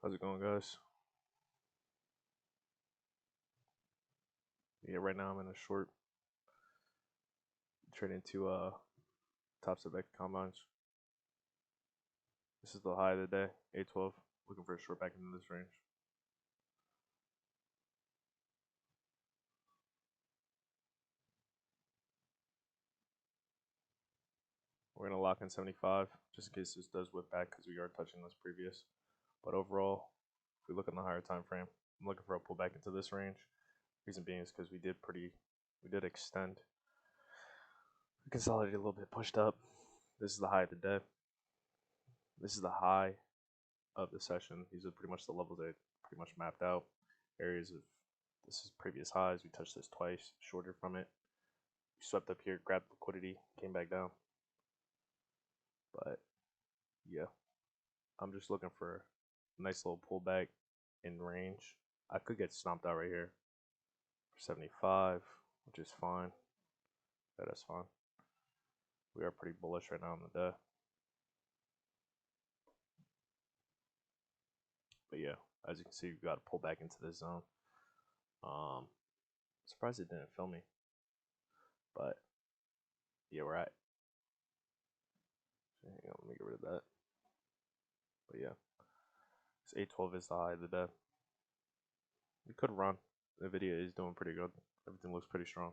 How's it going, guys? Yeah, right now I'm in a short trading to top step combines. This is the high of the day, 812. Looking for a short back into this range. We're gonna lock in 75 just in case this does whip back because we are touching this previous. But overall, if we look on the higher time frame, I'm looking for a pullback into this range. Reason being is because we did extend. We consolidated a little bit, pushed up. This is the high of the day. This is the high of the session. These are pretty much the levels that pretty much mapped out. Areas of this is previous highs. We touched this twice, shorter from it. We swept up here, grabbed liquidity, came back down. But yeah, I'm just looking for a nice little pullback in range. I could get stomped out right here for 75, which is fine. That is fine. We are pretty bullish right now on the day. But yeah, as you can see, we got to pull back into this zone. Surprised it didn't film me. But yeah, we're at. Hang on, let me get rid of that. But yeah, this 812 is the high of the day. We could run. The video is doing pretty good. Everything looks pretty strong.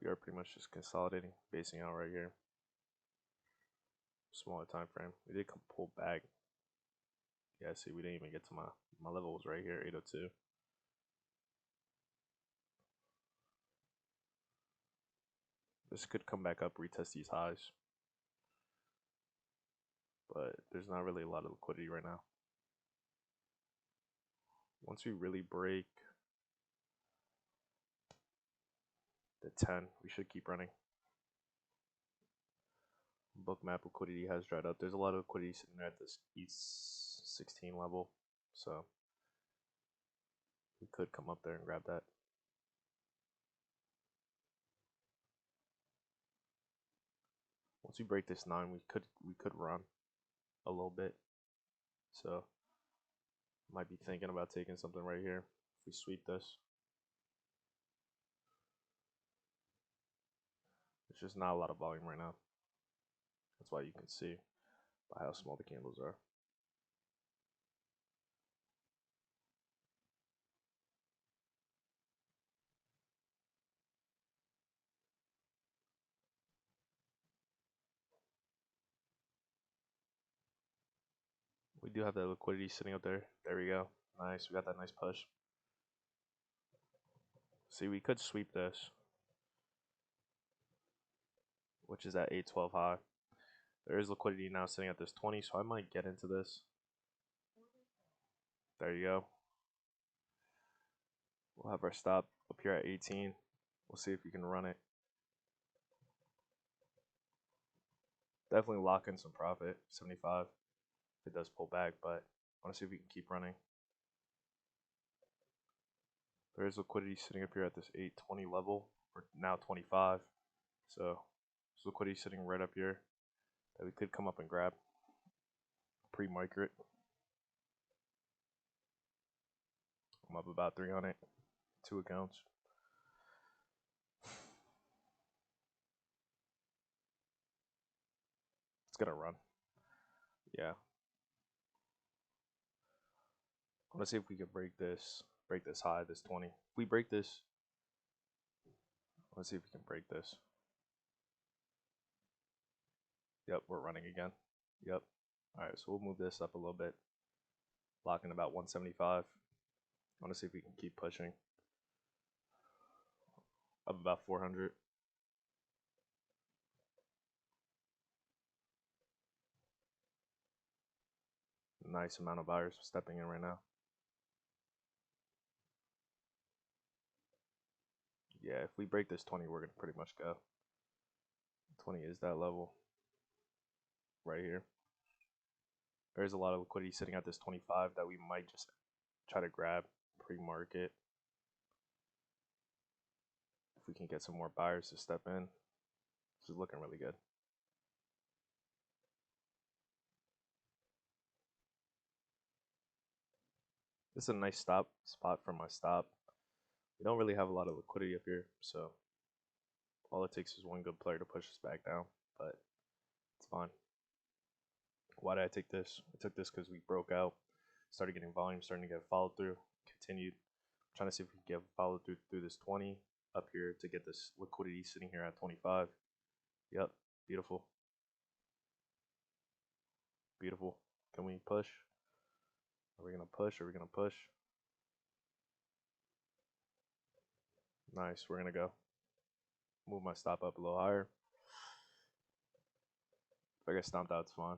We are pretty much just consolidating, basing out right here. Smaller time frame. We did come pull back. Yeah, see, we didn't even get to my level was right here, 802. This could come back up, retest these highs. But there's not really a lot of liquidity right now. Once we really break the 10, we should keep running. Bookmap liquidity has dried up. There's a lot of liquidity sitting there at this E16 level, so we could come up there and grab that. Once we break this 9, we could run a little bit. So might be thinking about taking something right here if we sweep this. There's just not a lot of volume right now. That's why you can see by how small the candles are. We do have that liquidity sitting up there. There we go. Nice. We got that nice push. See, we could sweep this, which is at 812 high. There is liquidity now sitting at this 20, so I might get into this. There you go. We'll have our stop up here at 18. We'll see if we can run it. Definitely lock in some profit, 75, if it does pull back, but I want to see if we can keep running. There is liquidity sitting up here at this 820 level, or now 25. So there's liquidity sitting right up here that we could come up and grab pre-market. I'm up about 3 on it, 2 accounts. It's gonna run. Yeah. I want to see if we can break this high, this 20. If we break this, let's see if we can break this. Yep, we're running again. Yep. All right, so we'll move this up a little bit. Lock in about 175. I want to see if we can keep pushing. Up about 400. Nice amount of buyers stepping in right now. Yeah, if we break this 20, we're going to pretty much go. 20 is that level right here. There's a lot of liquidity sitting at this 25 that we might just try to grab pre-market. If we can get some more buyers to step in, this is looking really good. This is a nice stop spot for my stop. We don't really have a lot of liquidity up here, so all it takes is one good player to push us back down, but it's fine. Why did I take this? I took this because we broke out, started getting volume, starting to get followed through, continued. I'm trying to see if we can get followed through this 20 up here to get this liquidity sitting here at 25. Yep, beautiful. Beautiful. Can we push? Are we going to push? Are we going to push? Nice, we're going to go. Move my stop up a little higher. If I get stomped out, it's fine.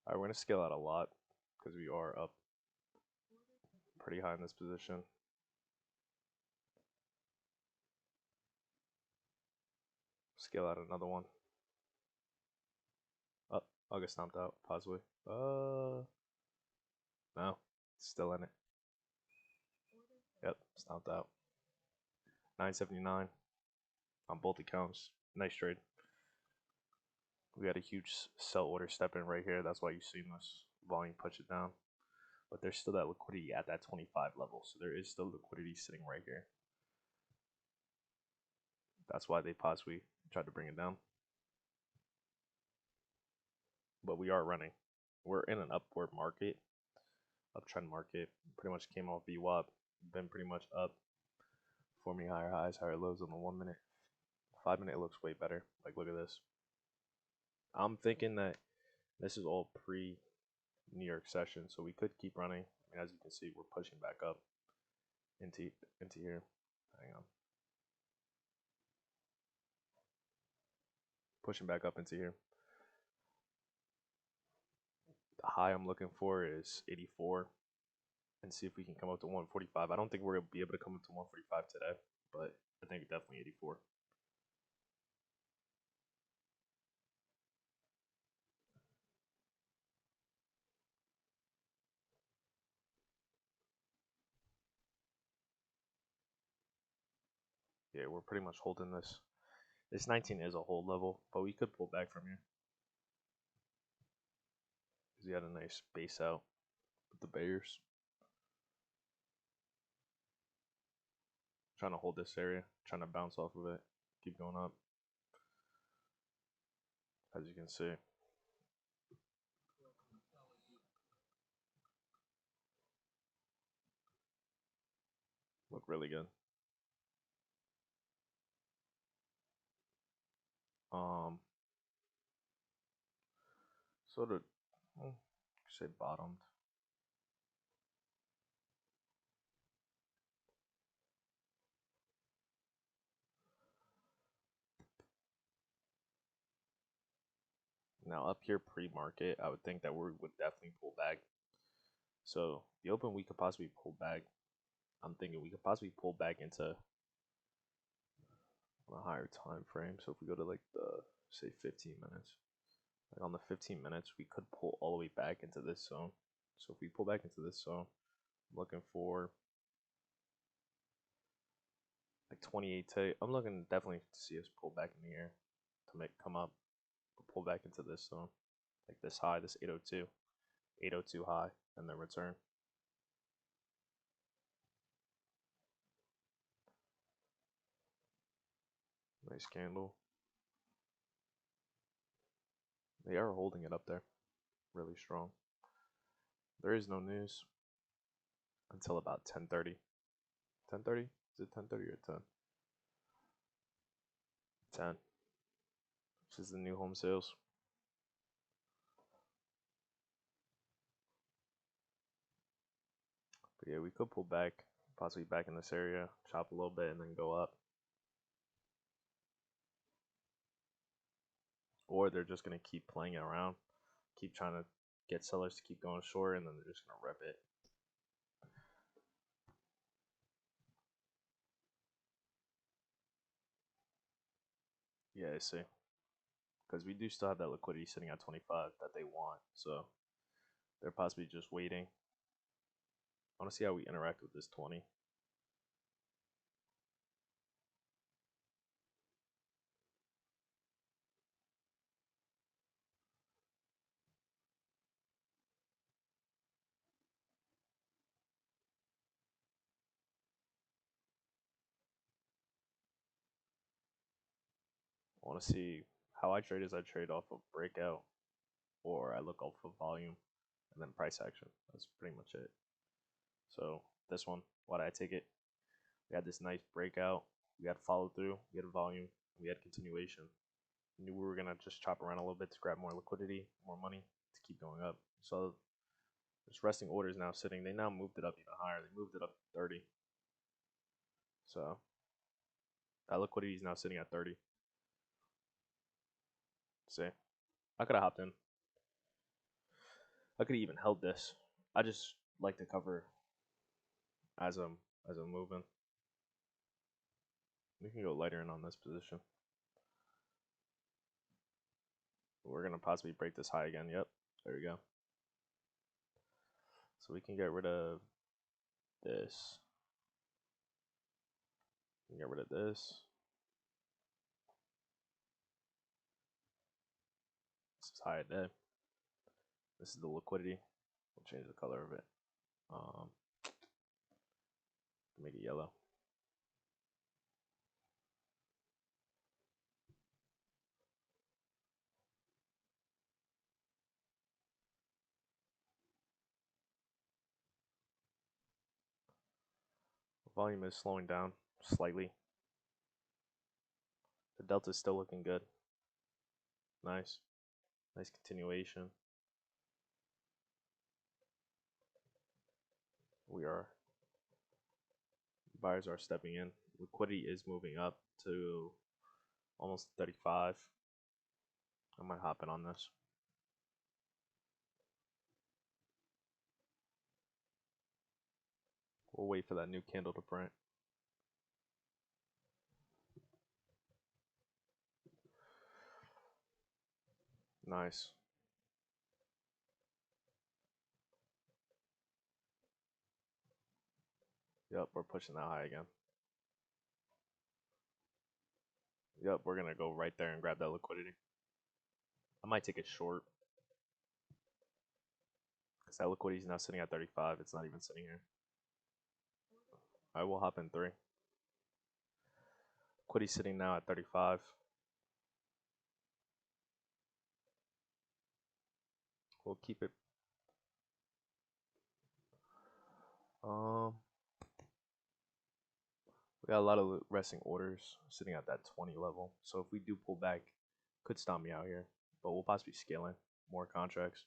Alright, we're going to scale out a lot because we are up pretty high in this position. Scale out another one. Oh, I'll get stomped out, possibly. No, still in it. Yep, stomped out. 979 on both accounts. Nice trade. We had a huge sell order step in right here. That's why you've seen this volume push it down. But there's still that liquidity at that 25 level. So there is still liquidity sitting right here. That's why they possibly tried to bring it down. But we are running. We're in an upward market. Uptrend market. Pretty much came off VWAP. Been pretty much up. Forming higher highs, higher lows on the 1 minute. 5 minute looks way better. Like, look at this. I'm thinking that this is all pre New York session, so we could keep running. I mean, as you can see, we're pushing back up into here. Hang on. Pushing back up into here. The high I'm looking for is 84. And see if we can come up to 145. I don't think we're going to be able to come up to 145 today, but I think definitely 84. Yeah, we're pretty much holding this. This 19 is a hold level, but we could pull back from here. Because he had a nice base out with the Bears. Trying to hold this area, trying to bounce off of it, keep going up. As you can see. Look really good. Sort of, say bottomed. Now up here pre-market, I would think that we would definitely pull back. So the open we could possibly pull back. I'm thinking we could possibly pull back into a higher time frame. So if we go to like the say 15 minutes, like on the 15 minutes, we could pull all the way back into this zone. So if we pull back into this zone, I'm looking for like 28 I'm looking definitely to see us pull back in the air to make come up, pull back into this zone, like this high, this 802 high, and then return. Nice candle. They are holding it up there really strong. There is no news until about 10:30. 10:30? Is it 10:30 or 10? 10. This is the new home sales. But yeah, we could pull back, possibly back in this area, chop a little bit, and then go up. Or they're just going to keep playing it around, keep trying to get sellers to keep going short, and then they're just going to rip it. Yeah, I see. Because we do still have that liquidity sitting at 25 that they want, so they're possibly just waiting. I want to see how we interact with this 20. I want to see how I trade is I trade off of breakout, or I look off of volume and then price action. That's pretty much it. So this one, why did I take it? We had this nice breakout. We had follow through. We had volume. We had continuation. We knew we were gonna just chop around a little bit to grab more liquidity, more money to keep going up. So this resting order is now sitting. They now moved it up even higher. They moved it up 30. So that liquidity is now sitting at 30. See, I could have hopped in. I could have even held this. I just like to cover as I'm moving. We can go lighter in on this position. We're gonna possibly break this high again. Yep, there we go. So we can get rid of this. We can get rid of this. This is high day. This is the liquidity. We'll change the color of it. Make it yellow. Volume is slowing down slightly. The delta is still looking good. Nice. Nice continuation. Buyers are stepping in. Liquidity is moving up to almost 35. I might hop in on this. We'll wait for that new candle to print. Nice. Yep, we're pushing that high again. Yep, we're gonna go right there and grab that liquidity. I might take it short, because that liquidity is now sitting at 35. It's not even sitting here. I will hop in 3. Liquidity sitting now at 35. We'll keep it. We got a lot of resting orders sitting at that 20 level. So if we do pull back, could stop me out here. But we'll possibly scale in more contracts.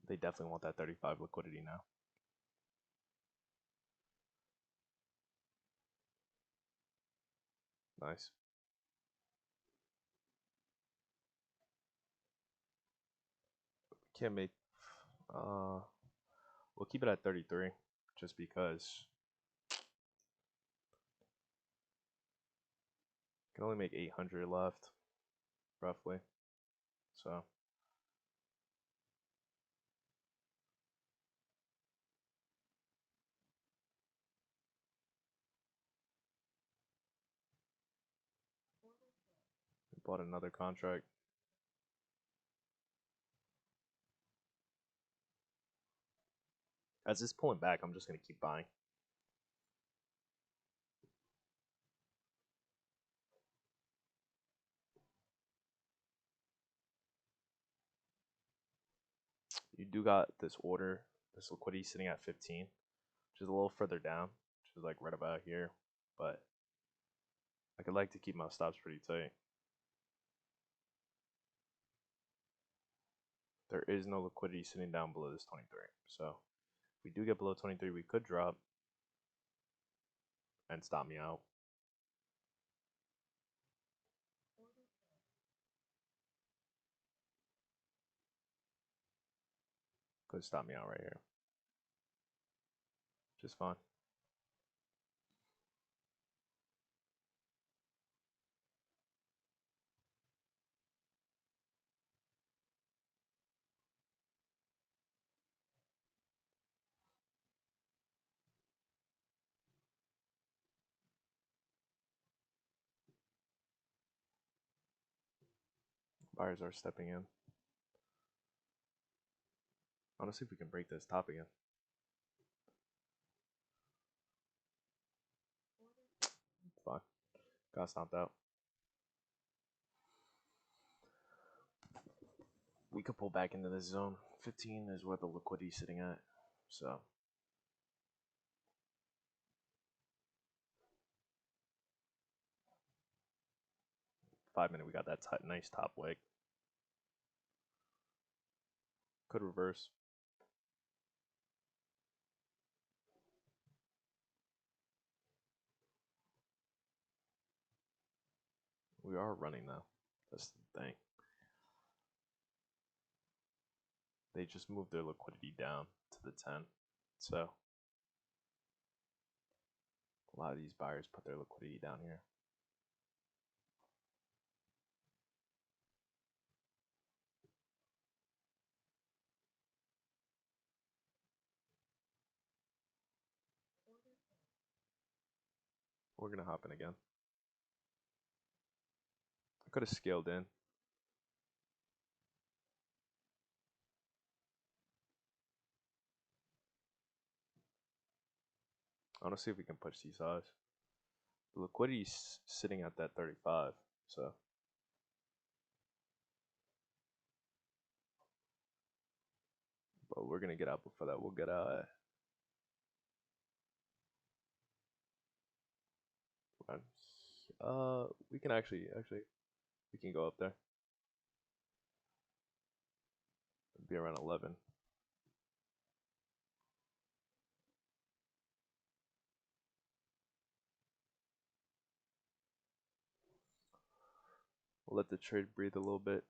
They definitely want that 35 liquidity now. Nice. Can't make. We'll keep it at 33, just because. Can only make 800 left, roughly. So. Bought another contract. As it's pulling back, I'm just going to keep buying. You do got this order, this liquidity sitting at 15, which is a little further down, which is like right about here. But I could like to keep my stops pretty tight. There is no liquidity sitting down below this 23. So if we do get below 23, we could drop and stop me out. Could stop me out right here. Just fine. Buyers are stepping in. I want to see if we can break this top again. Fine. Got stomped out. We could pull back into this zone. 15 is where the liquidity is sitting at. So 5 minute, we got that nice top leg. Could reverse. We are running though. That's the thing. They just moved their liquidity down to the 10. So a lot of these buyers put their liquidity down here. We're gonna hop in again. I could have scaled in. I want to see if we can push these highs. The liquidity's sitting at that 35, so but we're gonna get out before that. We'll get out at we can actually we can go up there. It'd be around 11. We'll let the trade breathe a little bit.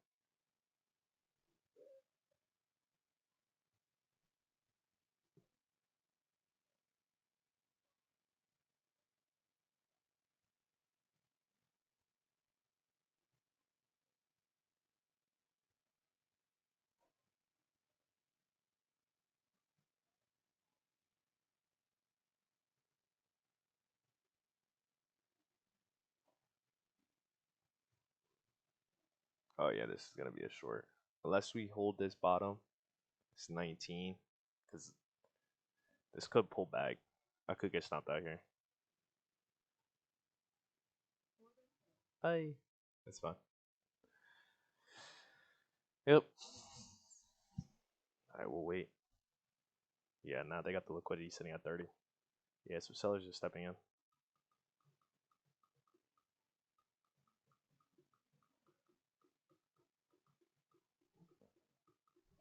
Oh yeah, this is gonna be a short. Unless we hold this bottom, it's 19, because this could pull back. I could get stopped out here. Bye. That's fine. Yep. Alright, we'll wait. Yeah, now they got the liquidity sitting at 30. Yeah, so sellers are stepping in.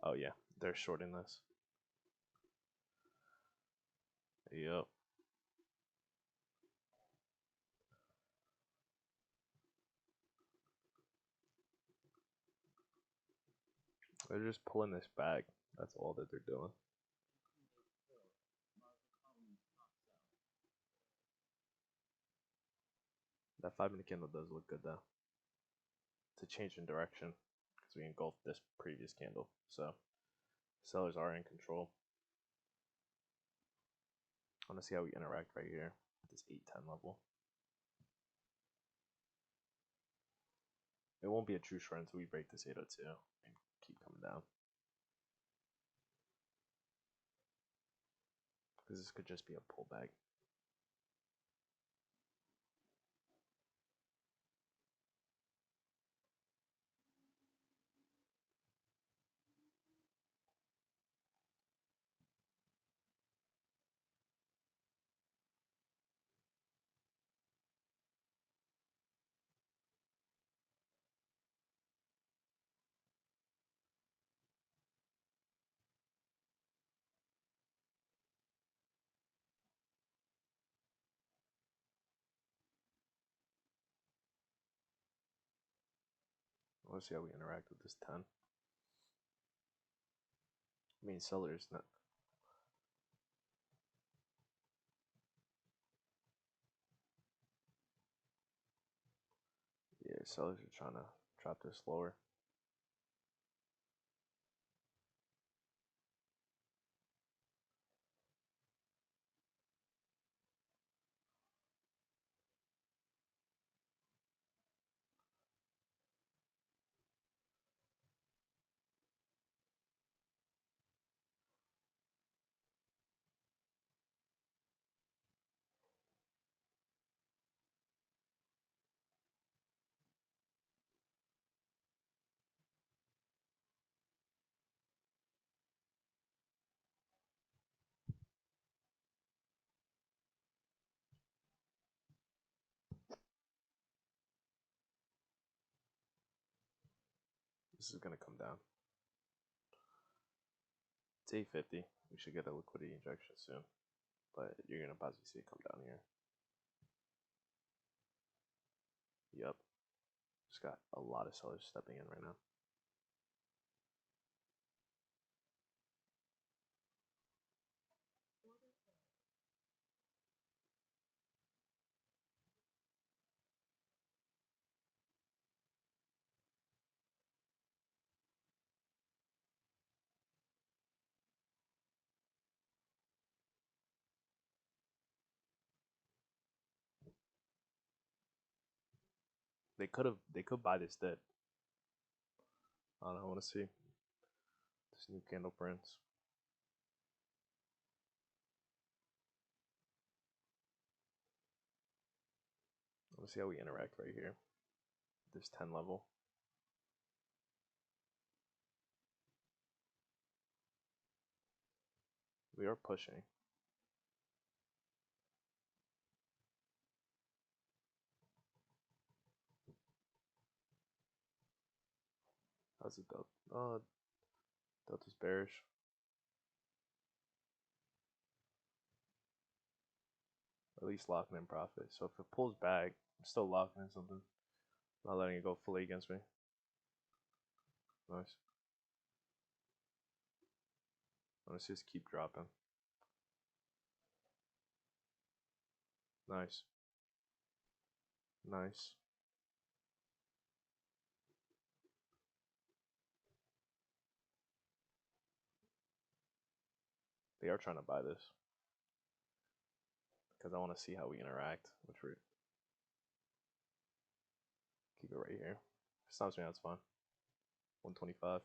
Oh yeah, they're shorting this. Yep. They're just pulling this back. That's all that they're doing. That 5 minute candle does look good though. It's a change in direction because we engulfed this previous candle. So sellers are in control. I want to see how we interact right here at this 810 level. It won't be a true short until we break this 802 and keep coming down. Because this could just be a pullback. Let's see how we interact with this 10. I mean, sellers not. Yeah, sellers are trying to drop this lower. This is gonna come down. It's 850. We should get a liquidity injection soon, but you're gonna possibly see it come down here. Yep. Just got a lot of sellers stepping in right now. They could buy this dip. I don't know, I wanna see this new candle prints. I wanna see how we interact right here. This 10 level. We are pushing. How's it Delta? Delta's bearish. At least locking in profit. So if it pulls back, I'm still locking in something. Not letting it go fully against me. Nice. Let's just keep dropping. Nice. Nice. They are trying to buy this. Because I want to see how we interact. Which we're... Keep it right here. If it stops me, that's fine. 125.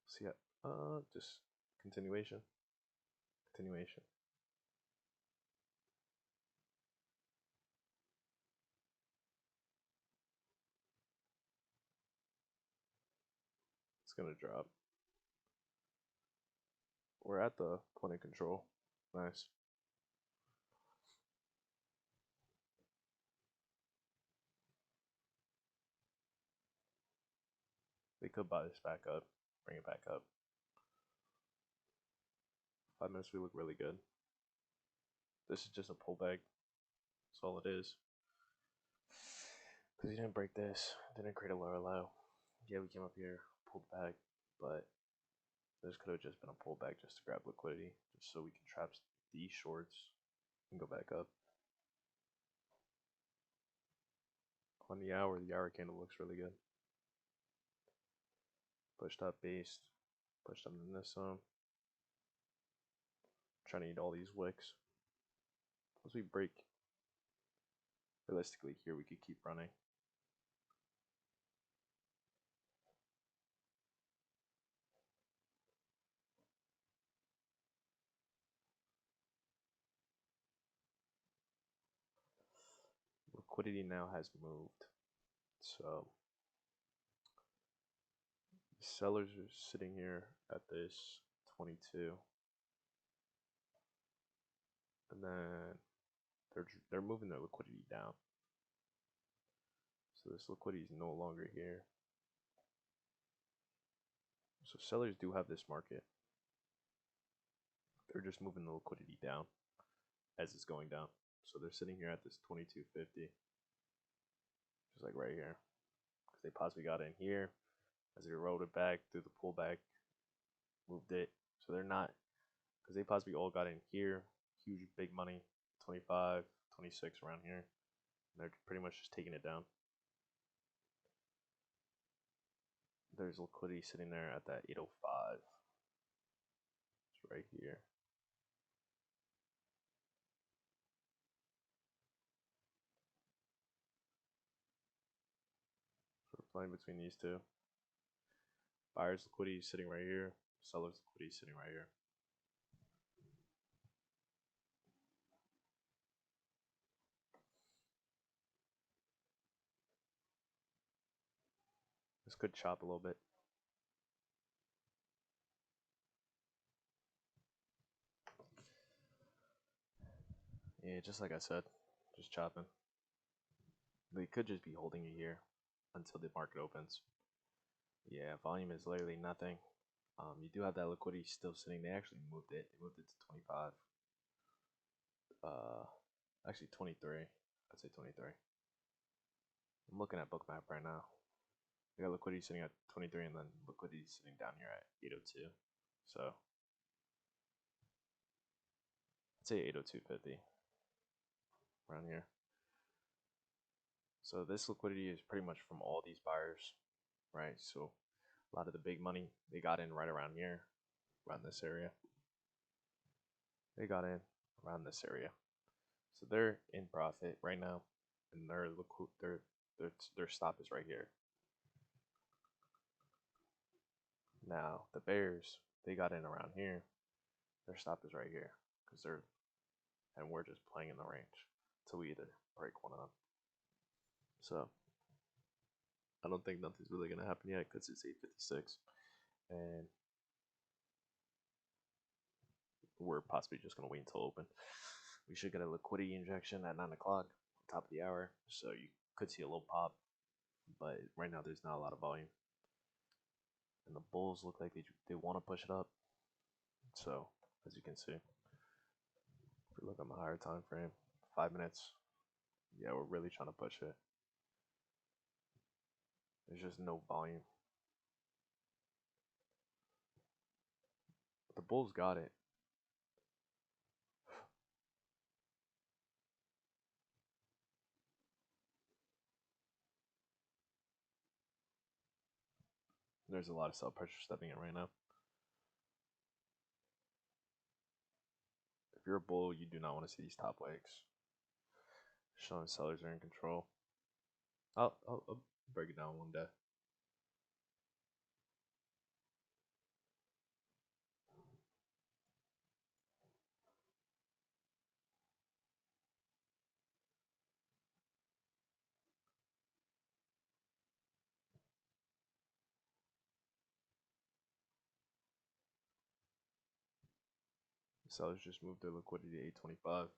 See ya. Just continuation. Continuation. It's gonna drop. We're at the point of control. Nice. They could buy this back up. Bring it back up. 5 minutes, we look really good. This is just a pullback. That's all it is. Because he didn't break this. Didn't create a lower low. Yeah, we came up here, pulled back, but this could have just been a pullback just to grab liquidity, just so we can trap these shorts and go back up. On the hour candle looks really good. Pushed up base, pushed up in this zone. Trying to eat all these wicks. Once we break, realistically here we could keep running. Liquidity now has moved, so the sellers are sitting here at this 22, and then they're moving their liquidity down. So this liquidity is no longer here. So sellers do have this market. They're just moving the liquidity down as it's going down. So they're sitting here at this 22.50, just like right here, because they possibly got in here as they rode it back through the pullback, moved it. So they're not, because they possibly all got in here, huge big money, 25, 26 around here. And they're pretty much just taking it down. There's liquidity sitting there at that 805. It's right here. So we're playing between these two. Buyer's liquidity is sitting right here. Seller's liquidity is sitting right here. This could chop a little bit. Yeah, just like I said, just chopping. They could just be holding you here until the market opens. Yeah, volume is literally nothing. You do have that liquidity still sitting. They actually moved it. They moved it to 25. Uh, actually 23. I'd say 23. I'm looking at Bookmap right now. They got liquidity sitting at 23, and then liquidity sitting down here at 802. So I'd say 802.50 around here. So this liquidity is pretty much from all these buyers, right? So a lot of the big money they got in right around here, around this area. They got in around this area, so they're in profit right now, and their stop is right here. Now the bears they got in around here, their stop is right here because and we're just playing in the range till we either break one of them. So I don't think nothing's really gonna happen yet because it's 8:56, and we're possibly just gonna wait until open. We should get a liquidity injection at 9 o'clock, top of the hour, so you could see a little pop, but right now there's not a lot of volume. And the bulls look like they want to push it up. So as you can see, if we look on the higher time frame, 5 minutes, yeah, we're really trying to push it. There's just no volume. But the bulls got it. There's a lot of sell pressure stepping in right now. If you're a bull, you do not want to see these top legs. Showing sellers are in control. I'll break it down one day. Sellers just moved their liquidity to 825.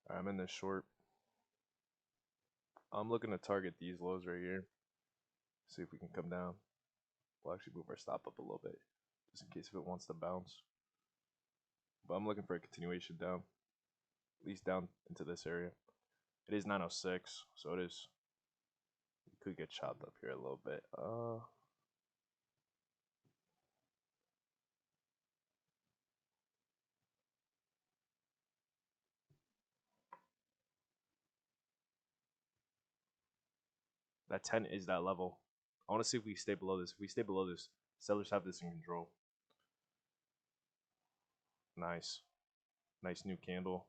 Alright, I'm in this short. I'm looking to target these lows right here. See if we can come down. We'll actually move our stop up a little bit, just in case if it wants to bounce. But I'm looking for a continuation down, at least down into this area. It is 906, so it is. You could get chopped up here a little bit. That 10 is that level. I want to see if we stay below this. If we stay below this, sellers have this in control. Nice. Nice new candle.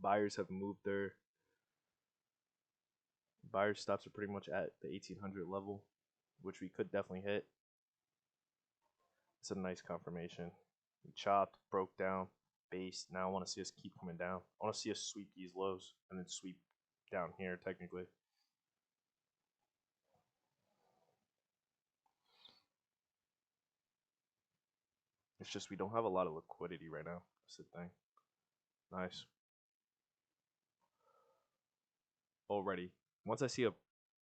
Buyers have moved their buyer stops are pretty much at the 1800 level, which we could definitely hit. It's a nice confirmation. We chopped, broke down, base. Now I want to see us keep coming down. I want to see us sweep these lows and then sweep down here technically. It's just we don't have a lot of liquidity right now. That's the thing. Nice. Already. Once I see a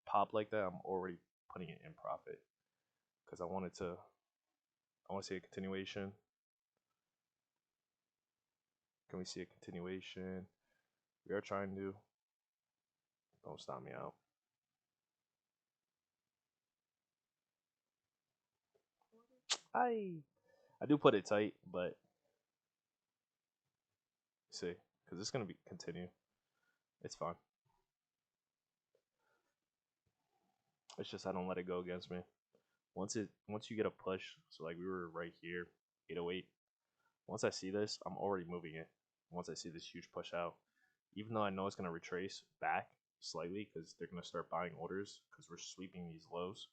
pop like that, I'm already putting it in profit. Because I want to see a continuation. Can we see a continuation? We are trying to. Don't stop me out. I do put it tight, but see, because it's gonna be continue. It's fine. It's just I don't let it go against me. Once you get a push, so like we were right here, 808. Once I see this, I'm already moving it. Once I see this huge push out, even though I know it's gonna retrace back slightly because they're gonna start buying orders because we're sweeping these lows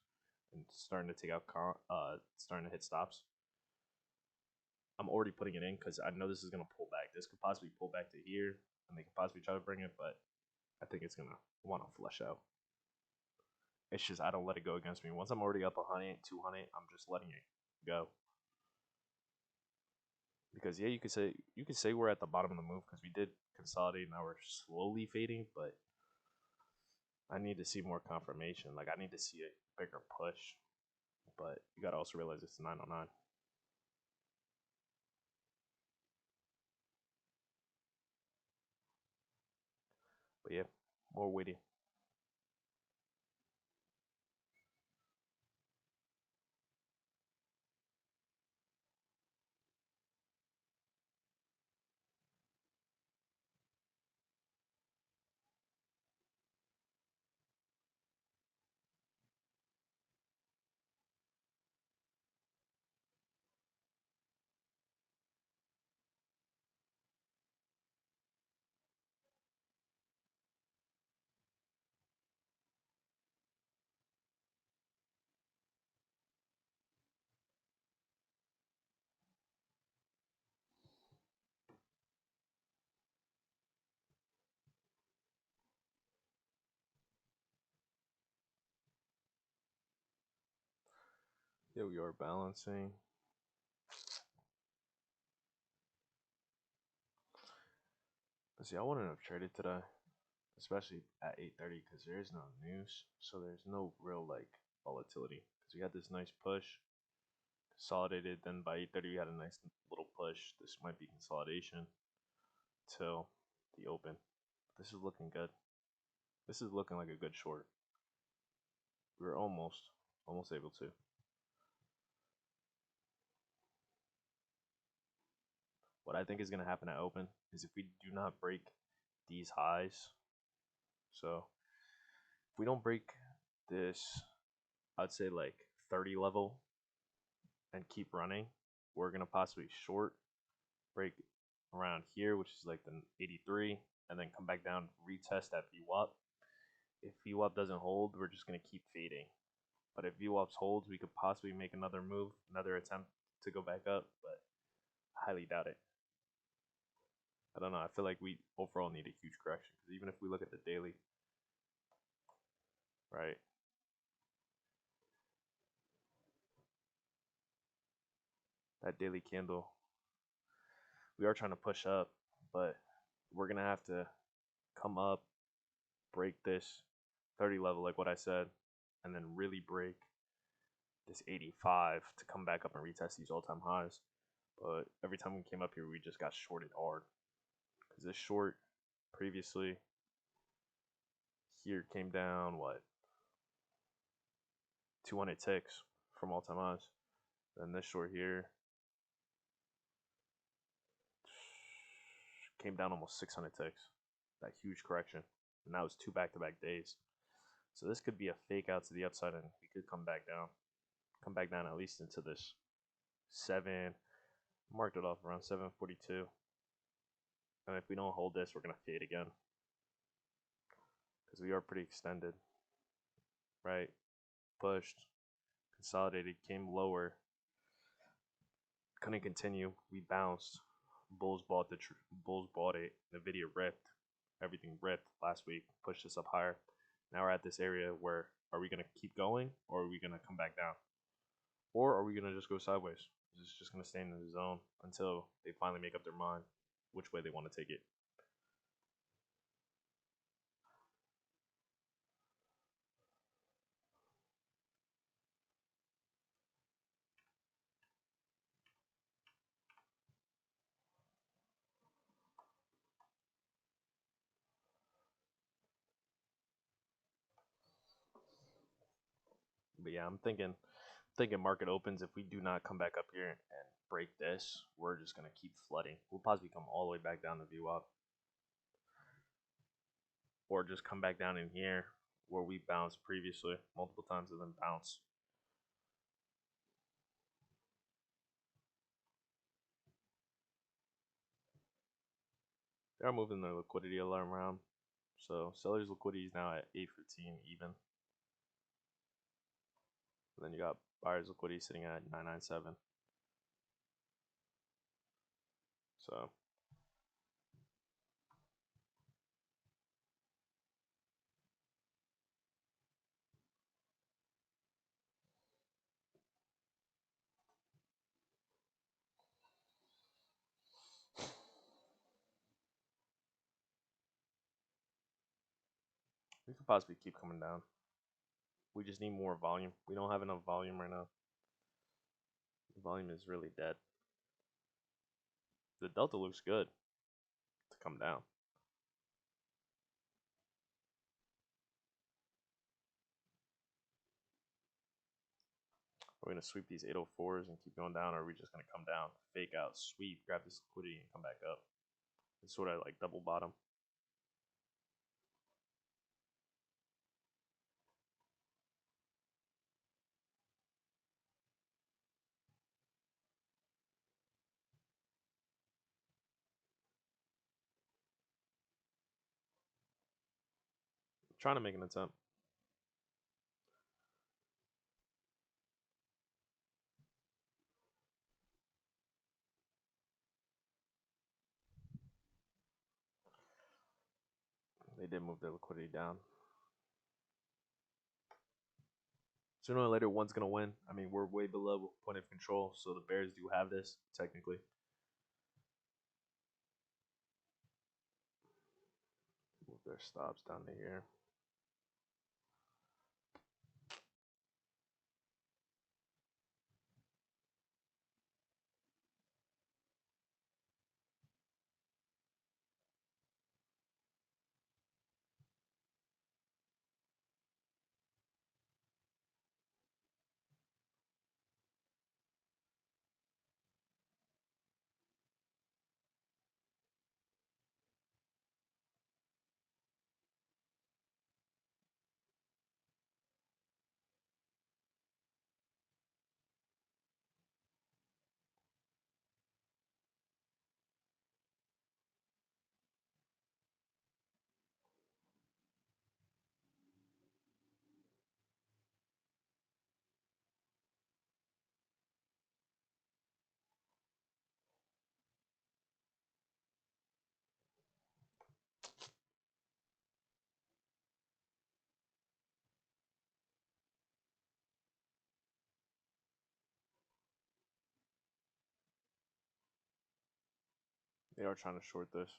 and starting to take out starting to hit stops. I'm already putting it in because I know this is gonna pull back. This could possibly pull back to here, and they could possibly try to bring it, but I think it's gonna want to flush out. It's just I don't let it go against me. Once I'm already up 100, 200, I'm just letting it go. Because yeah, you could say we're at the bottom of the move because we did consolidate. Now we're slowly fading, but I need to see more confirmation. Like I need to see a bigger push. But you gotta also realize it's 909. But yeah, more waiting. Yeah, we are balancing. But see, I wouldn't have traded today, especially at 8:30, because there is no news, so there's no real like volatility. Because we had this nice push, consolidated. Then by 8:30, we had a nice little push. This might be consolidation till the open. This is looking good. This is looking like a good short. We were almost able to. What I think is going to happen at open is if we do not break these highs, so if we don't break this, I'd say like 30 level and keep running, we're going to possibly short, break around here, which is like the 83, and then come back down, retest that VWAP. If VWAP doesn't hold, we're just going to keep fading. But if VWAP holds, we could possibly make another move, another attempt to go back up, but I highly doubt it. I don't know. I feel like we overall need a huge correction because even if we look at the daily, right, that daily candle, we are trying to push up, but we're gonna have to come up, break this 30 level, like what I said, and then really break this 85 to come back up and retest these all-time highs. But every time we came up here, we just got shorted hard because this short previously here came down what 200 ticks from all-time highs. Then this short here came down almost 600 ticks. That huge correction. And that was two back-to-back days. So this could be a fake out to the upside and we could come back down. Come back down at least into this 7. Marked it off around 742. And if we don't hold this, we're going to fade again. Because we are pretty extended. Right? Pushed. Consolidated. Came lower. Couldn't continue. We bounced. Bulls bought it. Nvidia ripped. Everything ripped last week. Pushed us up higher. Now we're at this area where are we going to keep going or are we going to come back down? Or are we going to just go sideways? Is this just going to stay in the zone until they finally make up their mind which way they want to take it? But yeah, I'm thinking market opens. If we do not come back up here and break this, we're just going to keep flooding. We'll possibly come all the way back down to VWAP. Or just come back down in here where we bounced previously multiple times and then bounce. They are moving their liquidity alarm around. So sellers' liquidity is now at 815 even. And then you got buyers' liquidity sitting at 997. So We could possibly keep coming down. We just need more volume. We don't have enough volume right now. The volume is really dead. The delta looks good to come down. We're going to sweep these 804s and keep going down, or are we just going to come down, fake out, sweep, grab this liquidity, and come back up? It's sort of like double bottom. I'm trying to make an attempt. They did move their liquidity down. Sooner or later, one's going to win. I mean, we're way below point of control, so the Bears do have this, technically. Move their stops down to here. They are trying to short this.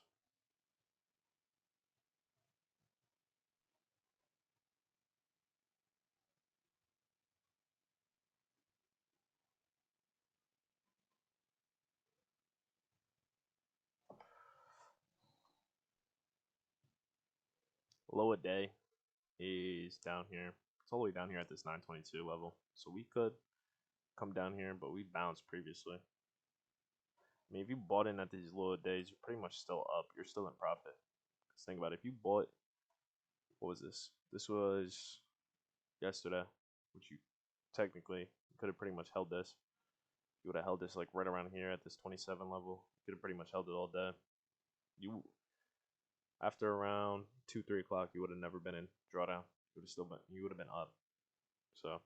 Low a day is down here. It's all the way down here at this 922 level. So we could come down here, but we bounced previously. I mean, if you bought in at these lower days, you're pretty much still up. You're still in profit. Because think about it. If you bought, what was this? This was yesterday, which you technically could have pretty much held this. You would have held this like right around here at this 27 level. You could have pretty much held it all day. You, after around 2, 3 o'clock, you would have never been in drawdown. You would have still been. You would have been up. So.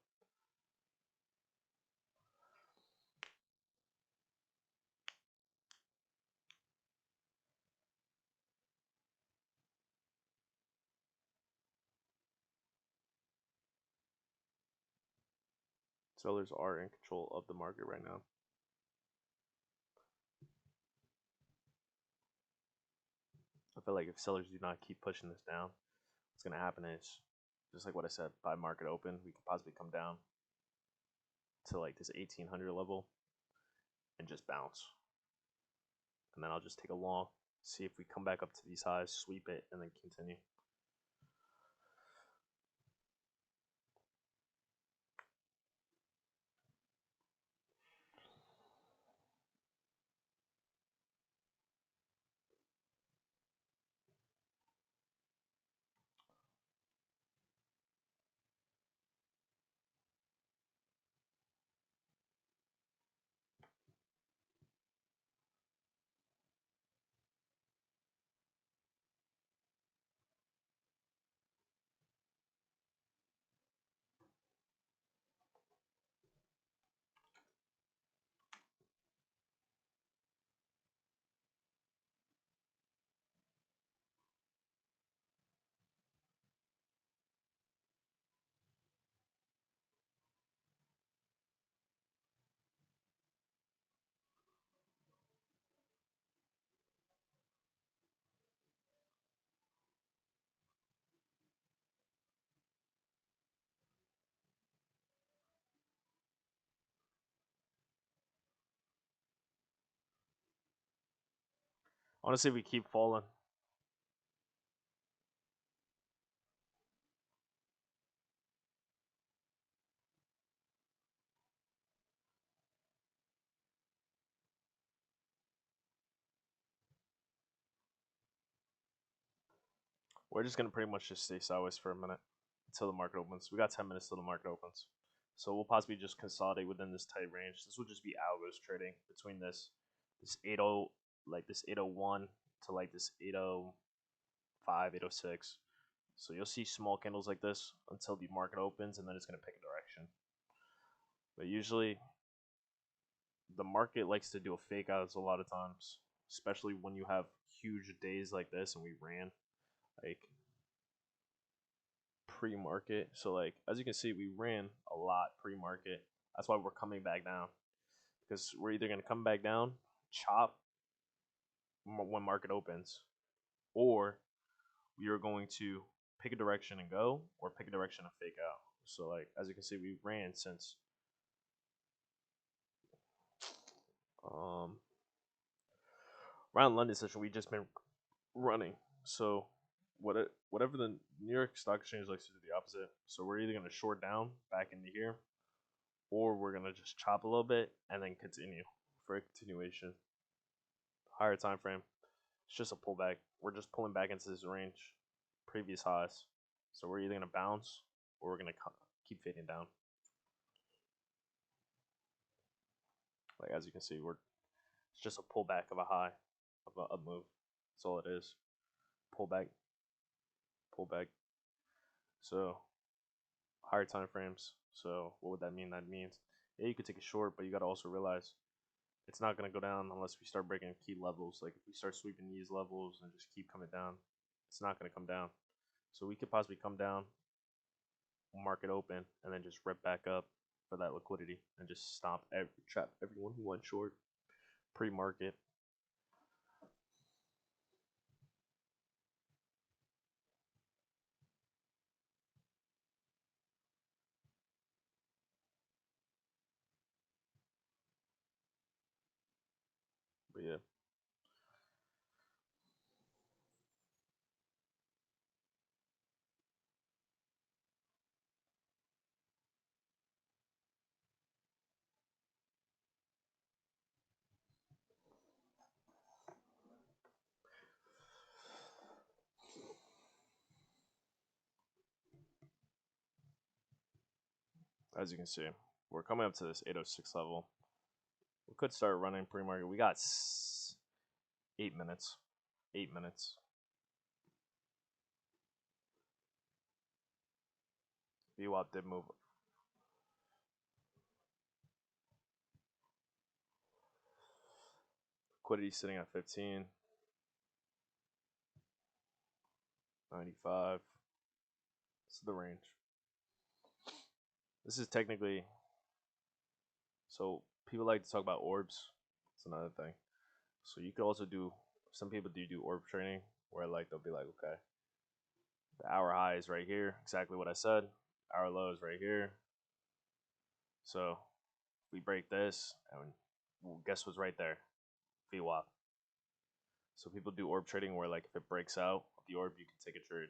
Sellers are in control of the market right now. I feel like if sellers do not keep pushing this down, what's going to happen is, just like what I said, by market open, we could possibly come down to like this 1800 level and just bounce. And then I'll just take a long, see if we come back up to these highs, sweep it, and then continue. want to see if we keep falling. We're just gonna pretty much just stay sideways for a minute until the market opens. We got 10 minutes till the market opens. So we'll possibly just consolidate within this tight range. This will just be algos trading between this 80, like this 801 to like this 805, 806. So you'll see small candles like this until the market opens, and then it's gonna pick a direction. But usually the market likes to do a fake outs a lot of times, especially when you have huge days like this, and we ran like pre-market. So like as you can see, we ran a lot pre-market. That's why we're coming back down, because we're either gonna come back down, chop when market opens, or we are going to pick a direction and go, or pick a direction and fake out. So like as you can see, we ran since around London session. We just been running. So whatever the New York Stock Exchange likes to do the opposite. So we're either gonna short down back into here, or we're gonna just chop a little bit and then continue for a continuation. Higher time frame, it's just a pullback. We're just pulling back into this range, previous highs. So we're either gonna bounce or we're gonna keep fading down. Like as you can see, it's just a pullback of a high, of a up move. That's all it is. Pullback, pullback. So higher time frames. So what would that mean? That means yeah, you could take a short, but you got to also realize it's not going to go down unless we start breaking key levels. Like if we start sweeping these levels and just keep coming down, it's not going to come down. So we could possibly come down, market open, and then just rip back up for that liquidity and just trap everyone who went short pre-market. But yeah. As you can see, we're coming up to this 806 level. We could start running pre-market. We got 8 minutes. 8 minutes. VWAP did move. Liquidity sitting at 15. 95. This is the range. This is technically, so people like to talk about orbs. It's another thing. So you could also do, some people do orb trading where like they'll be like, okay, the hour high is right here, exactly what I said. Hour low is right here. So if we break this, and well, guess what's right there? VWAP. So people do orb trading where like if it breaks out of the orb, you can take a trade.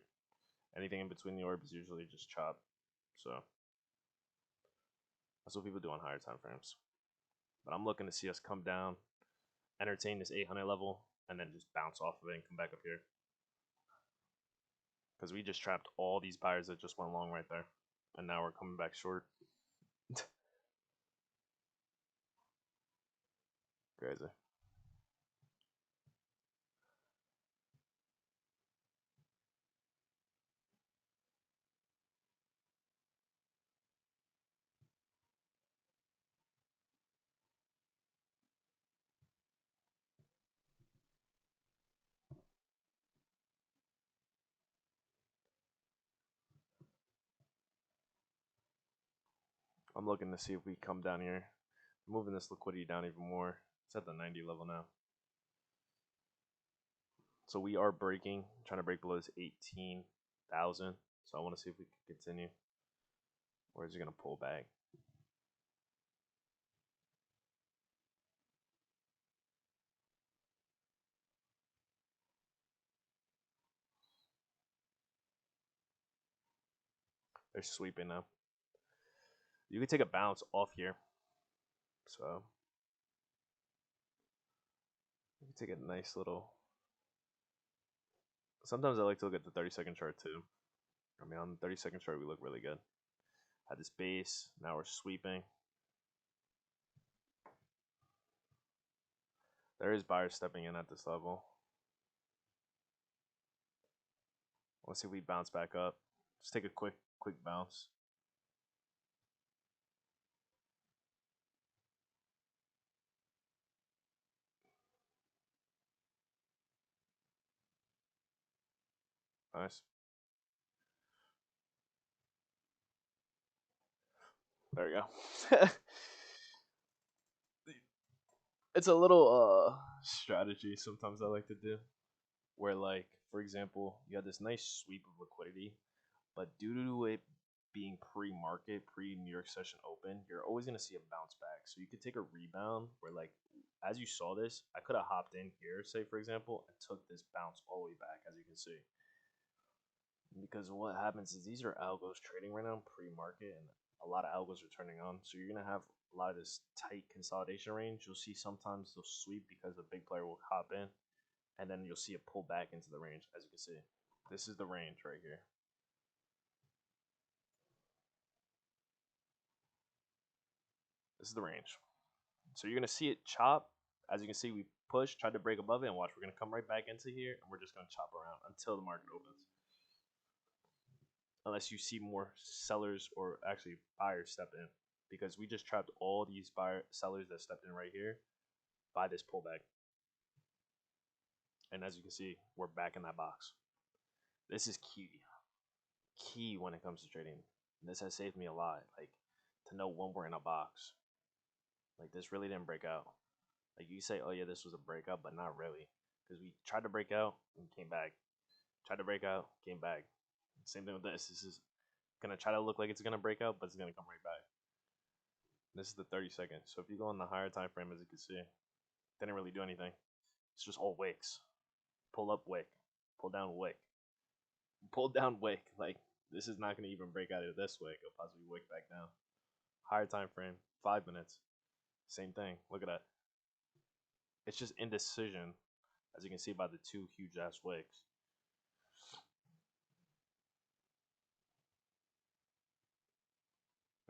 Anything in between the orbs is usually just chop. So that's what people do on higher time frames. But I'm looking to see us come down, entertain this 800 level, and then just bounce off of it and come back up here. Because we just trapped all these buyers that just went long right there. And now we're coming back short. Crazy. I'm looking to see if we come down here. Moving this liquidity down even more. It's at the 90 level now. So we are breaking, trying to break below this 18,000. So I want to see if we can continue. Or is it going to pull back? They're sweeping now. You can take a bounce off here. So you can take a nice little. Sometimes I like to look at the 30-second chart too. I mean, on the 30-second chart, we look really good. Had this base. Now we're sweeping. There is buyers stepping in at this level. Let's see if we bounce back up. Just take a quick bounce. Nice. There we go. It's a little strategy sometimes I like to do where, like, for example, you have this nice sweep of liquidity, but due to it being pre-market, pre-New York session open, you're always going to see a bounce back. So you could take a rebound where, like, as you saw this, I could have hopped in here, say, for example, and took this bounce all the way back, as you can see. Because what happens is these are algos trading right now pre-market, and a lot of algos are turning on. So you're going to have a lot of this tight consolidation range. You'll see sometimes they'll sweep because a big player will hop in, and then you'll see it pull back into the range, as you can see. This is the range right here. This is the range. So you're going to see it chop. As you can see, we push, tried to break above it, and watch. We're going to come right back into here, and we're just going to chop around until the market opens. Unless you see more sellers or actually buyers step in. Because we just trapped all these sellers that stepped in right here by this pullback. And as you can see, we're back in that box. This is key when it comes to trading. And this has saved me a lot, like, to know when we're in a box. Like, this really didn't break out. Like, you say, oh yeah, this was a breakout, but not really, because we tried to break out and came back. Tried to break out, came back. Same thing with this. This is gonna try to look like it's gonna break out, but it's gonna come right back. This is the 30 seconds. So if you go on the higher time frame, as you can see, didn't really do anything. It's just all wicks. Pull up wick, pull down wick, pull down wick. Like, this is not gonna even break out of this wick. It'll possibly wick back down. Higher time frame, 5 minutes. Same thing. Look at that. It's just indecision, as you can see by the two huge ass wicks.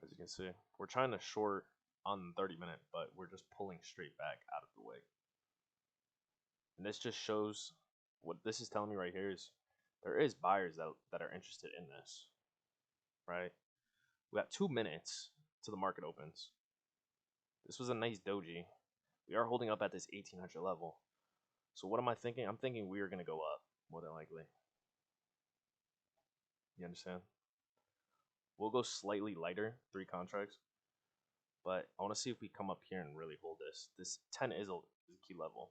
As you can see, we're trying to short on the 30-minute, but we're just pulling straight back out of the wick. And this just shows what this is telling me right here is there is buyers that are interested in this, right? We got 2 minutes till the market opens. This was a nice doji. We are holding up at this 1800 level. So what am I thinking? I'm thinking we are going to go up, more than likely. You understand? We'll go slightly lighter, 3 contracts. But I want to see if we come up here and really hold this. This 10 is a key level,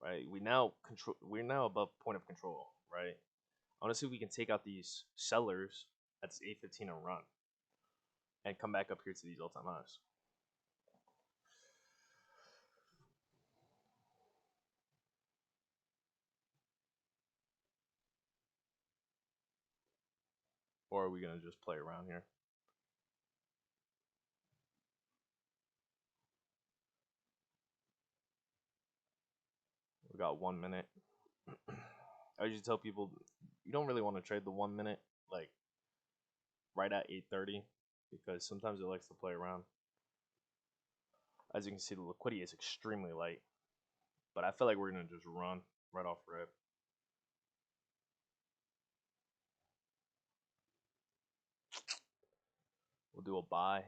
right? We're now above point of control, right? I want to see if we can take out these sellers at this 815 and run, and come back up here to these all-time highs. Or are we going to just play around here? We got 1 minute. I usually tell people you don't really want to trade the 1 minute like right at 8:30 because sometimes it likes to play around. As you can see, the liquidity is extremely light, but I feel like we're gonna just run right off rip. We'll do a buy.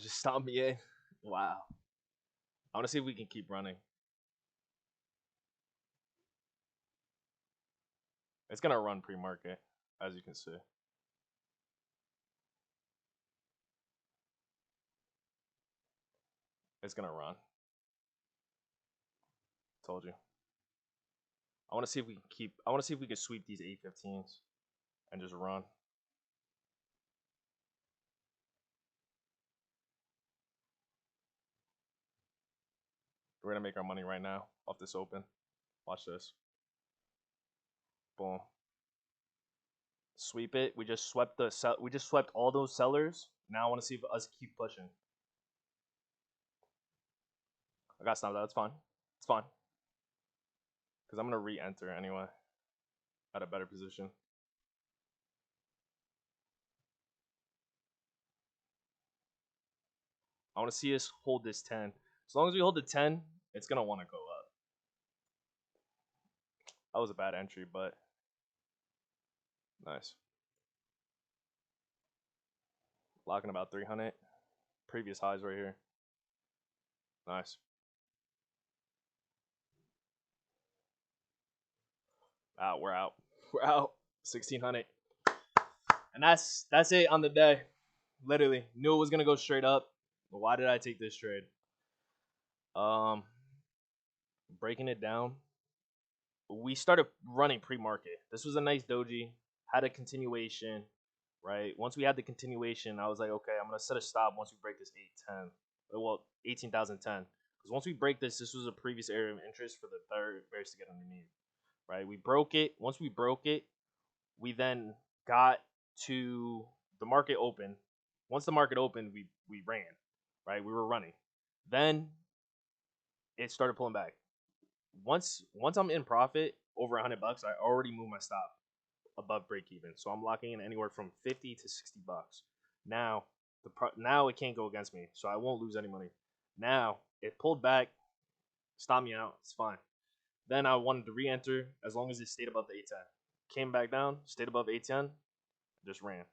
Just stop me in. Wow. I want to see if we can keep running. It's gonna run pre-market, as you can see. It's gonna run. Told you. I want to see if we can keep. I want to see if we can sweep these 815s and just run. We're gonna make our money right now off this open. Watch this. Boom. Sweep it. We just swept we just swept all those sellers. Now I want to see if us keep pushing. I got stop that. It's fine. It's fine. Because I'm gonna re-enter anyway at a better position. I want to see us hold this 10. As long as we hold the 10, it's gonna want to go up. That was a bad entry, but nice. Locking about 300. Previous highs right here. Nice. Out. We're out. We're out. 1600. And that's it on the day. Literally knew it was gonna go straight up. But why did I take this trade? Breaking it down. We started running pre-market. This was a nice doji. Had a continuation. Right. Once we had the continuation, I was like, okay, I'm gonna set a stop once we break this 810. Well, 18,010. Because once we break this, this was a previous area of interest for the third bears to get underneath. Right. We broke it. Once we broke it, we then got to the market open. Once the market opened, we ran, right? We were running. Then it started pulling back. Once I'm in profit over $100, I already moved my stop above break even. So I'm locking in anywhere from 50 to $60. Now now it can't go against me, so I won't lose any money. Now it pulled back, stopped me out. It's fine. Then I wanted to re-enter as long as it stayed above the 810. Came back down, stayed above 810, just ran.